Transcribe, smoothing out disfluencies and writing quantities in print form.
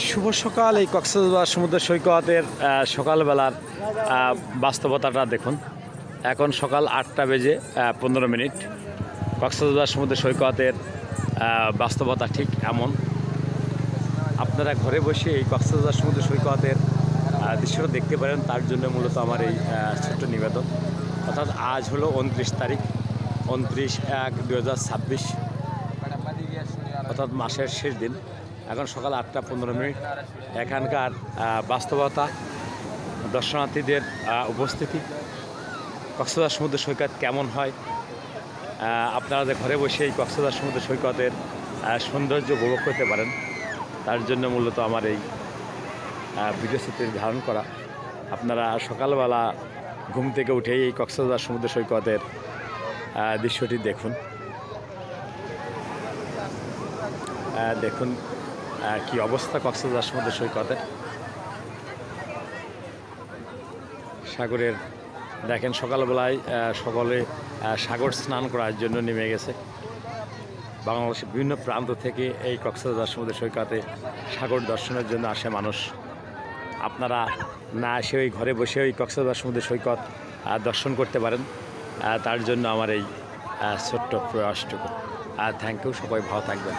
শুভ সকাল। এই কক্সবাজার সমুদ্র সৈকতের সকালবেলার বাস্তবতাটা দেখুন। এখন সকাল 8টা বেজে 15 মিনিট। কক্সবাজার সমুদ্র সৈকতের বাস্তবতা ঠিক এমন। আপনারা ঘরে বসে এই কক্সবাজার সমুদ্র সৈকতের দৃশ্যটা দেখতে পারেন, তার জন্য মূলত আমার এই ছোট্ট নিবেদন। অর্থাৎ আজ হলো 29 তারিখ, 29/1/2026, অর্থাৎ মাসের শেষ দিন। এখন সকাল 8টা 15 মিনিট। এখানকার বাস্তবতা, দর্শনার্থীদের উপস্থিতি, কক্সবাজার সমুদ্র সৈকত কেমন হয়, আপনারা যে ঘরে বসে এই কক্সবাজার সমুদ্র সৈকতের সৌন্দর্য উপভোগ করতে পারেন, তার জন্য মূলত আমার এই ভিডিও চিত্র ধারণ করা। আপনারা সকালবেলা ঘুম থেকে উঠেই এই কক্সবাজার সমুদ্র সৈকতের দৃশ্যটি দেখুন। দেখুন কি অবস্থা কক্সবাজার সমুদ্র সৈকতের। সাগরের দেখেন সকালবেলায় সকলে সাগর স্নান করার জন্য নেমে গেছে। বাংলাদেশের বিভিন্ন প্রান্ত থেকে এই কক্সবাজার সমুদ্র সৈকতে সাগর দর্শনের জন্য আসে মানুষ। আপনারা না এসে ওই ঘরে বসে ওই কক্সবাজার সমুদ্র সৈকত দর্শন করতে পারেন, তার জন্য আমার এই ছোট্ট প্রয়াসটুকু। থ্যাংক ইউ, সবাই ভালো থাকবেন।